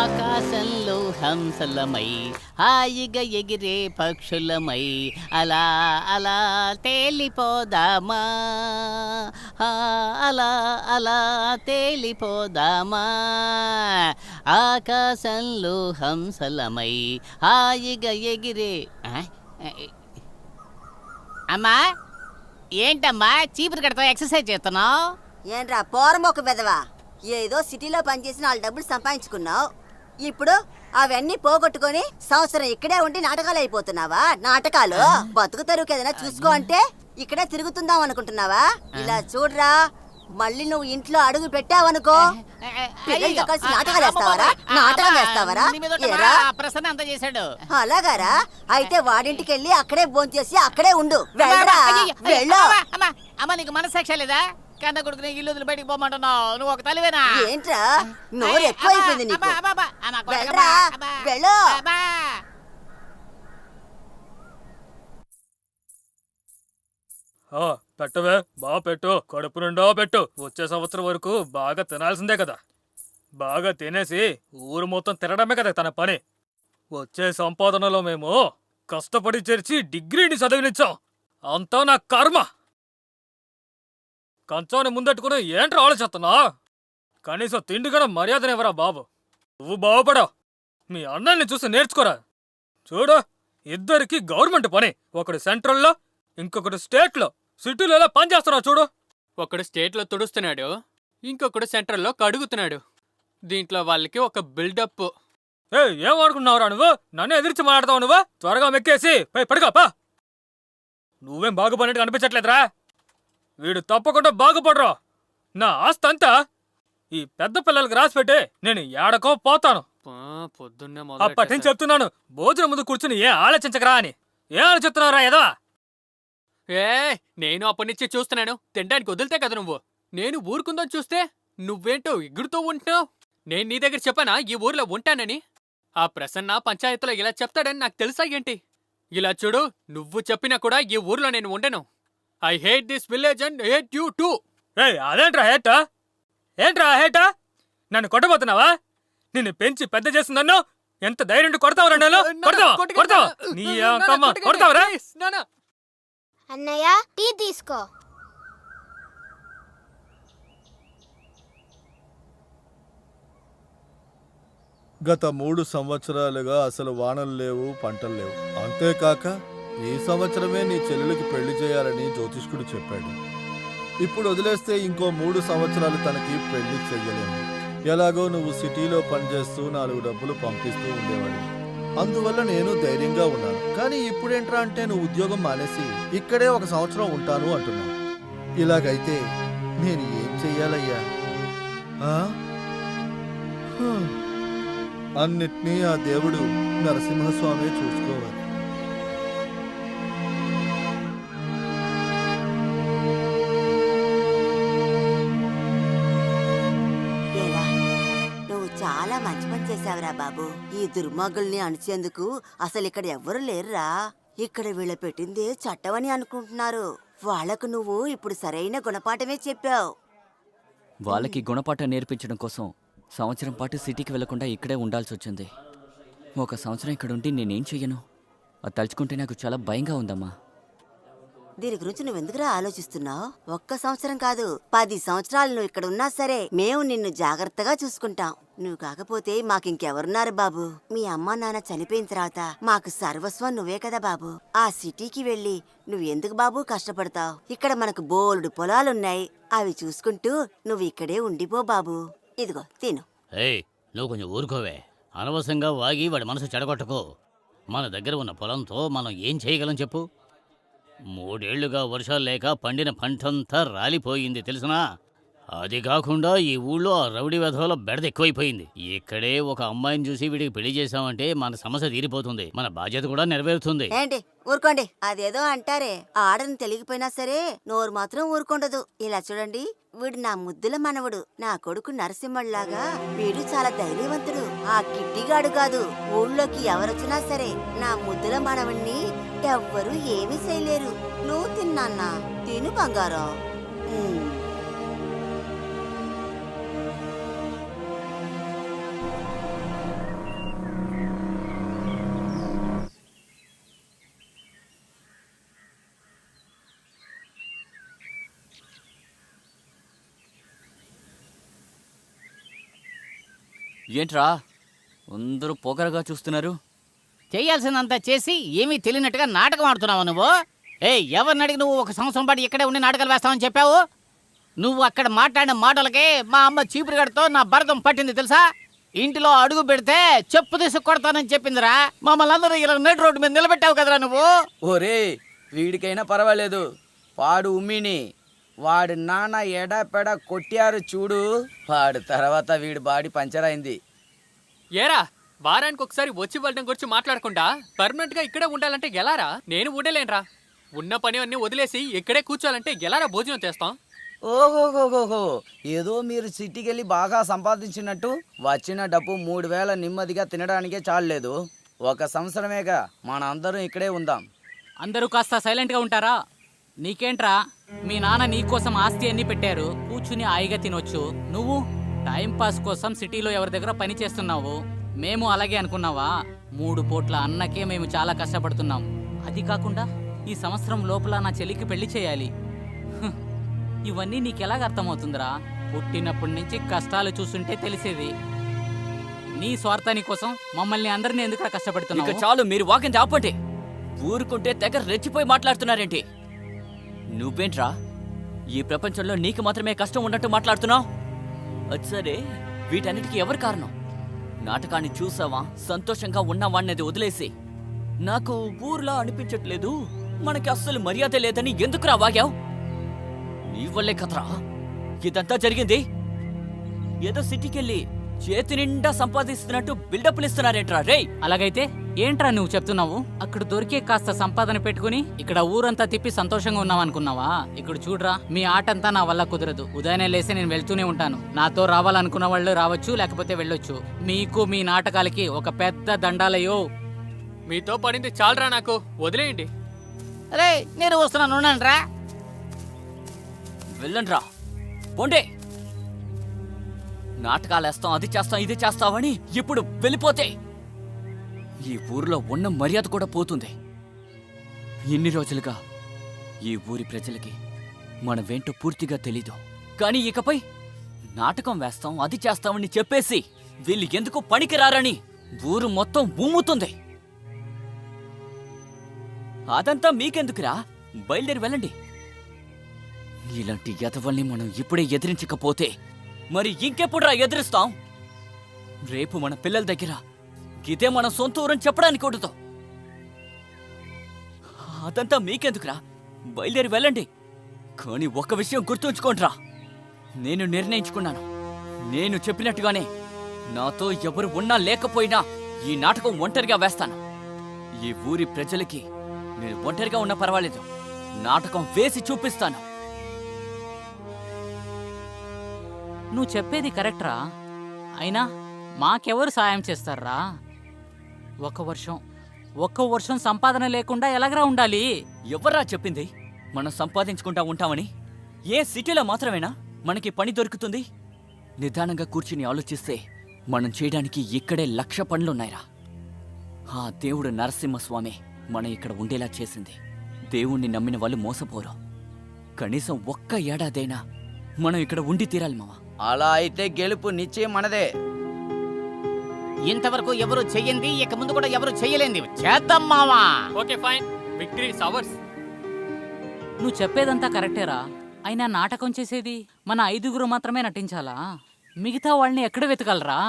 ఆకాశంలో హంసలమై హాయిగా ఎగిరే పక్షులమై అలా అలా తేలిపోదామా, అలా అలా తేలిపోదామా. ఆకాశంలో హంసలమై హాయిగా ఎగిరే అమ్మా, ఏంటమ్మా చీపురు కడతా ఎక్సర్సైజ్ చేస్తున్నావు? ఏంట్రా పోరమొక్క బెదవా, ఏదో సిటీలో పనిచేసి 4 డబ్బులు సంపాదించుకున్నావు. ఇప్పుడు అవన్నీ పోగొట్టుకొని సంవత్సరం ఇక్కడే ఉండి నాటకాలు అయిపోతున్నావా? నాటకాలు బతుకు తెరువుకి ఏదైనా చూసుకో అంటే ఇక్కడే తిరుగుతుందాం అనుకుంటున్నావా? ఇలా చూడరా, మళ్ళీ నువ్వు ఇంట్లో అడుగు పెట్టావనుకో పిల్లలతో కలిసి నాటకాలు వేస్తావరా? నాటకం వేస్తావరా? అలాగారా? అయితే వాడింటికి వెళ్ళి అక్కడే భోంచేసి అక్కడే ఉండు. వెళ్ళరా, వెళ్ళు. అమ్మా, నీకు మనసాక్షి లేదా? కన్న కొడుకుని ఇల్లు వదిలి బయటికి పోమంటున్నావు. నువ్వు ఒక తల్లివేనా? ఏంట్రా నోరు ఎక్కువైపోయింది నీకు. వెళ్ళరా, వెళ్ళు. పెట్టవే, బాగా పెట్టు, కడుపు నిండా పెట్టు. వచ్చే సంవత్సరం వరకు బాగా తినాల్సిందే కదా. బాగా తినేసి ఊరు మొత్తం తినడమే కదా తన పని. వచ్చే సంపాదనలో మేము కష్టపడి చేర్చి డిగ్రీని చదివినిచ్చాం. అంతా నా కర్మ. కంచాన్ని ముందెట్టుకుని ఏంట్రా ఆలోచిస్తున్నా? కనీసం తిండికన్నా మర్యాదనివ్వరా బాబు. నువ్వు బాగుపడావు, మీ అన్నల్ని చూసి నేర్చుకోరా. చూడు, ఇద్దరికి గవర్నమెంట్ పని. ఒకడు సెంట్రల్లో, ఇంకొకటి స్టేట్లో. సిటీలో ఎలా పనిచేస్తున్నావు చూడు. ఒకడు స్టేట్లో తుడుస్తున్నాడు, ఇంకొకడు సెంట్రల్లో కడుగుతున్నాడు. దీంట్లో వాళ్ళకి ఒక బిల్డప్. ఏం అనుకున్నావురా నువ్వు? నన్ను ఎదిరించి మాట్లాడతావు నువ్వు? త్వరగా మెక్కేసి పై పడుకోపా. నువ్వేం బాగుపడినట్టు అనిపించట్లేదురా. వీడు తప్పకుండా బాగుపడరా. నా ఆస్తి అంతా ఈ పెద్ద పిల్లలకి రాసిపెట్టే నేను ఏడకో పోతాను. పొద్దున్నే అప్పటి నుంచి చెప్తున్నాను, భోజనం ముందు కూర్చుని ఏం ఆలోచించకరా అని. ఏం ఆలోచిస్తున్నారా ఏదో? నేను అప్పటి నుంచి చూస్తున్నాను. తినడానికి వదిలితే కదా నువ్వు. నేను ఊరుకుందని చూస్తే నువ్వేంటో ఎగురుతూ ఉంటున్నావు. నేను నీ దగ్గర చెప్పానా ఈ ఊర్లో ఉంటానని? ఆ ప్రసన్న పంచాయతీలో ఇలా చెప్తాడని నాకు తెలుసా ఏంటి? ఇలా చూడు, నువ్వు చెప్పినా కూడా ఈ ఊర్లో నేను ఉండను. I hate this village and hate you two. అదేంట్రా హేటా? ఏంట్రా హేటా? నన్ను కొట్టబోతున్నావా? నిన్ను పెంచి పెద్ద చేసి నన్ను ఎంత ధైర్యం కొడతావురా? కొడతావురా? అన్నయ్య, టీ తీసుకో. గత 3 సంవత్సరాలుగా అసలు వానలు లేవు, పంటలు లేవు. అంతేకాక ఈ సంవత్సరమే నీ చెల్లెలికి పెళ్లి చేయాలని జ్యోతిష్కుడు చెప్పాడు. ఇప్పుడు వదిలేస్తే ఇంకో 3 సంవత్సరాలు తనకి పెళ్లి చెయ్యలేము. ఎలాగో నువ్వు సిటీలో పనిచేస్తూ 4 డబ్బులు పంపిస్తూ ఉండేవాడు. అందువల్ల నేను ధైర్యంగా ఉన్నాను. కానీ ఇప్పుడేంట్రా అంటే నువ్వు ఉద్యోగం మానేసి ఇక్కడే 1 సంవత్సరం ఉంటాను అంటున్నావు. ఇలాగైతే నేను ఏం చెయ్యాలయ్యా? అన్నిటినీ ఆ దేవుడు నరసింహస్వామి చూసుకోవాలి. చాలా మంచి పని చేశావురా బాబు. ఈ దుర్మార్గుల్ని అణిచేందుకు అసలు ఇక్కడ ఎవ్వరు లేరురా. ఇక్కడ వీళ్ళ పెట్టిందే చట్టమని అనుకుంటున్నారు. వాళ్లకు నువ్వు ఇప్పుడు సరైన గుణపాఠమే చెప్పావు. వాళ్ళకి గుణపాఠం నేర్పించడం కోసం సంవత్సరం పాటు సిటీకి వెళ్లకుండా ఇక్కడే ఉండాల్సి వచ్చింది. 1 సంవత్సరం ఇక్కడ ఉండి నేనేం చెయ్యను? అది తలుచుకుంటే నాకు చాలా భయంగా ఉందమ్మా. దీని గురించి నువ్వెందుకురా ఆలోచిస్తున్నావు? 1 సంవత్సరం కాదు, 10 సంవత్సరాలు నువ్వు ఇక్కడ ఉన్నా సరే మేము నిన్ను జాగ్రత్తగా చూసుకుంటాం. నువ్వు కాకపోతే మాకింకెవరున్నారు బాబు? మీ అమ్మా నాన్న చనిపోయిన తర్వాత మాకు సర్వస్వం నువ్వే కదా బాబు. ఆ సిటీకి వెళ్ళి నువ్వు ఎందుకు బాబు కష్టపడతావు? ఇక్కడ మనకు బోలెడు పొలాలున్నాయి, అవి చూసుకుంటూ నువ్వు ఇక్కడే ఉండిపో బాబు. ఇదిగో తిను. నువ్వు కొంచెం ఊరుకోవే. అనవసరంగా వాగి వాడి మనసు చెడగొట్టకు. మన దగ్గర ఉన్న పొలంతో మనం ఏం చేయగలం చెప్పు? 3 ఏళ్లుగా వర్షాలు లేక పండిన పంటంతా రాలిపోయింది తెలుసునా? అది కాకుండా ఈ ఊళ్ళో ఆ రౌడీ వెధవల బెడద ఎక్కువైపోయింది. ఇక్కడే ఒక అమ్మాయిని చూసి వీడికి పెళ్లి చేశామంటే మన సమస్య తీరిపోతుంది, మన బాధ్యత కూడా నెరవేరుతుంది. ఏంటి ఊరుకోండి. అదేదో అంటారే, ఆడని తెలియకపోయినా సరే నోరు మాత్రం ఊరుకుండదు. ఇలా చూడండి, వీడు నా ముద్దుల మనవడు, నా కొడుకు నరసింహుళ్లాగా. వీడు చాలా ధైర్యవంతుడు. ఆ కిట్టిగాడు కాదు. ఊళ్ళోకి ఎవరొచ్చినా సరే నా ముద్దుల మనవణ్ణి ఎవ్వరూ ఏమీ చేయలేరు. నువ్వు తిన్నాన్నా? తిను బంగారం. ఏంట్రా అందరూ పొగరగా చూస్తున్నారు? చేయాల్సిందంతా చేసి ఏమీ తెలియనట్టుగా నాటకం ఆడుతున్నావు నువ్వు. ఎవరిని అడిగి నువ్వు 1 సంవత్సరం పాటు ఇక్కడే ఉండి నాటకాలు వేస్తావని చెప్పావు? నువ్వు అక్కడ మాట్లాడిన మాటలకే మా అమ్మ చీపురుగడతో నా భరతం పట్టింది తెలుసా? ఇంటిలో అడుగు పెడితే చెప్పు తీసుకు కొడతానని చెప్పిందిరా. మమ్మల్ని అందరూ ఇలా నడి రోడ్డు మీద నిలబెట్టావు కదరా నువ్వు. ఓరే వీడికైనా పర్వాలేదు, వాడు ఉమ్మిని వాడి నాన్న ఎడాపెడ కొట్టారు చూడు, వాడు తర్వాత వీడి బాడీ పంచర్ అయింది. ఏరా వారానికి ఒకసారి వచ్చి వెళ్ళడం గురించి మాట్లాడకుండా పర్మనెంట్ గా ఇక్కడే ఉండాలంటే ఎలారా? నేను ఉండలేనురా. ఉన్న పని అన్ని వదిలేసి ఇక్కడే కూర్చోాలంటే ఎలారా భోజనం చేస్తాం? ఓహోహోహోహో, ఏదో మీరు సిటీకి వెళ్ళి బాగా సంపాదించినట్టు వచ్చిన డబ్బు 3000 నెమ్మదిగా తినడానికే చాలలేదు. 1 సంవత్సరమేగా మన అందరం ఇక్కడే ఉందాం. అందరూ కాస్త సైలెంట్గా ఉంటారా? నీకేంట్రా, మీ నాన్న నీకోసం ఆస్తి అన్ని పెట్టారు, కూర్చుని హాయిగా తినొచ్చు. నువ్వు టైంపాస్ కోసం సిటీలో ఎవరి దగ్గర పని చేస్తున్నావు. మేము అలాగే అనుకున్నావా? 3 పూట్ల అన్నకే మేము చాలా కష్టపడుతున్నాం. అది కాకుండా ఈ సంవత్సరం లోపల నా చెల్లికి పెళ్లి చేయాలి. హ్, ఇవన్నీ నీకెలాగ అర్థమవుతుందిరా? పుట్టినప్పటి నుంచి కష్టాలు చూస్తుంటే తెలిసేది. నీ స్వార్థాని కోసం మమ్మల్ని అందరినీ ఎందుకు ఇక కష్టపడుతున్నావు? చాలు, మీరు వాకింది ఆపండి. ఊరుకుంటే తెగ రెచ్చిపోయి మాట్లాడుతున్నారేంటి? నువ్వేంట్రా ఈ ప్రపంచంలో నీకు మాత్రమే కష్టం ఉన్నట్టు మాట్లాడుతున్నావు? అది సరే, వీటన్నిటికీ ఎవరు కారణం? నాటకాన్ని చూసావా, సంతోషంగా ఉన్నవాణ్ణది వదిలేసి నాకు ఊర్లా అనిపించట్లేదు, మనకి అస్సలు మర్యాద లేదని ఎందుకురా వాగావు? నీ వల్లే కదరా ఇదంతా జరిగింది. ఏదో సిటీకెళ్ళి చేతి నిండా సంపాదిస్తున్నట్టు బిల్డప్లు ఇస్తున్నారేంట్రా రేయ్? అలాగైతే ఏంట్రా నువ్వు చెప్తున్నావు? అక్కడ దొరికే కాస్త సంపాదన పెట్టుకుని ఇక్కడ ఊరంతా తిప్పి సంతోషంగా ఉన్నావనుకున్నావా? ఇక్కడ చూడరా, మీ ఆటంతా నా వల్ల కుదరదు. ఉదయాన్నే లేసి నేను వెళ్తూనే ఉంటాను. నాతో రావాలనుకున్న వాళ్ళు రావచ్చు, లేకపోతే వెళ్ళొచ్చు. మీకు మీ నాటకాలకి ఒక పెద్ద దండాలయ్యో. మీతో పడింది చాలరా, నాకు వదిలేయండి. అరే నేను వస్తున్నాను, ఉండండి రా. వెళ్ళండ్రా, పోండే. నాటకాలేస్తాం, అది చేస్తాం, ఇది చేస్తావని ఇప్పుడు వెళ్ళిపోతే ఈ ఊర్లో ఉన్న మర్యాద కూడా పోతుంది. ఇన్ని రోజులుగా ఈ ఊరి ప్రజలకి మనమేంటో పూర్తిగా తెలీదు. కానీ ఇకపై నాటకం వేస్తాం, అది చేస్తామని చెప్పేసి వీళ్ళు ఎందుకు పనికిరారని ఊరు మొత్తం ఉమ్ముతుంది. అదంతా మీకెందుకురా? బయలుదేరి వెళ్ళండి. ఇలాంటి ఎదవల్ని మనం ఇప్పుడే ఎదిరించకపోతే మరి ఇంకెప్పుడురా ఎదిరిస్తాం? రేపు మన పిల్లల దగ్గర ఇదే మన సొంత ఊరని చెప్పడానికి ఉండదు. అదంతా మీకెందుకురా? బయలుదేరి వెళ్ళండి. కానీ ఒక విషయం గుర్తుంచుకోండిరా, నేను నిర్ణయించుకున్నాను. నేను చెప్పినట్టుగానే నాతో ఎవరు ఉన్నా లేకపోయినా ఈ నాటకం ఒంటరిగా వేస్తాను. ఈ ఊరి ప్రజలకి నేను ఒంటరిగా ఉన్నా పర్వాలేదు, నాటకం వేసి చూపిస్తాను. నువ్వు చెప్పేది కరెక్ట్రా. అయినా మాకెవరు సాయం చేస్తారా? ఒక్క వర్షం సంపాదన లేకుండా ఎలాగరా ఉండాలి? ఎవర్రా చెప్పింది మనం సంపాదించుకుంటా ఉంటామని? ఏ సిటీలో మాత్రమేనా మనకి పని దొరుకుతుంది? నిదానంగా కూర్చుని ఆలోచిస్తే మనం చేయడానికి ఇక్కడే 1,00,000 పనులున్నాయిరా. ఆ దేవుడు నరసింహస్వామి మనం ఇక్కడ ఉండేలా చేసింది. దేవుణ్ణి నమ్మిన వాళ్ళు మోసపోరు. కనీసం 1 ఏడాదైనా మనం ఇక్కడ ఉండి తీరాలి మావా. అలా అయితే గెలుపు నిశ్చయం మనదే. ఇంతవరకు ఎవరు చెయ్యింది, ఇక ముందు కూడా ఎవరు చెయ్యలేంది చేద్దాం మావా. Okay fine, victory is ours. నువ్వు చెప్పేదంతా కరెక్టేరా. అయినా నాటకం చేసేది మన 5గురు మాత్రమే నటించాలా? మిగతా వాళ్ళని ఎక్కడ వెతకాలరా?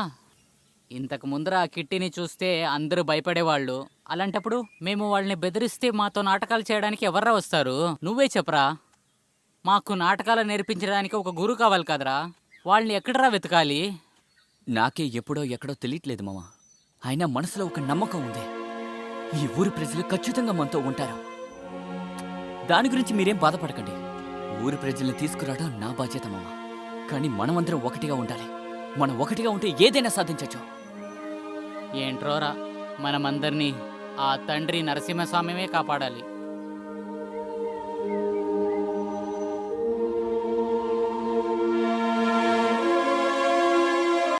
ఇంతకు ముందర ఆ కిట్టిని చూస్తే అందరూ భయపడేవాళ్ళు. అలాంటప్పుడు మేము వాళ్ళని బెదిరిస్తే మాతో నాటకాలు చేయడానికి ఎవర్రా వస్తారు? నువ్వే చెప్పరా. మాకు నాటకాలు నేర్పించడానికి ఒక గురువు కావాలి కదరా. వాళ్ళని ఎక్కడరా వెతకాలి? నాకే ఎప్పుడో ఎక్కడో తెలియట్లేదు మావా. అయినా మనసులో ఒక నమ్మకం ఉంది, ఈ ఊరి ప్రజలు ఖచ్చితంగా మనతో ఉంటారు. దాని గురించి మీరేం బాధపడకండి. ఊరి ప్రజల్ని తీసుకురావడం నా బాధ్యత మావా. కానీ మనమందరం ఒకటిగా ఉండాలి. మనం ఒకటిగా ఉంటే ఏదైనా సాధించవచ్చు. ఏంట్రోరా, మనమందరినీ ఆ తండ్రి నరసింహస్వామివే కాపాడాలి.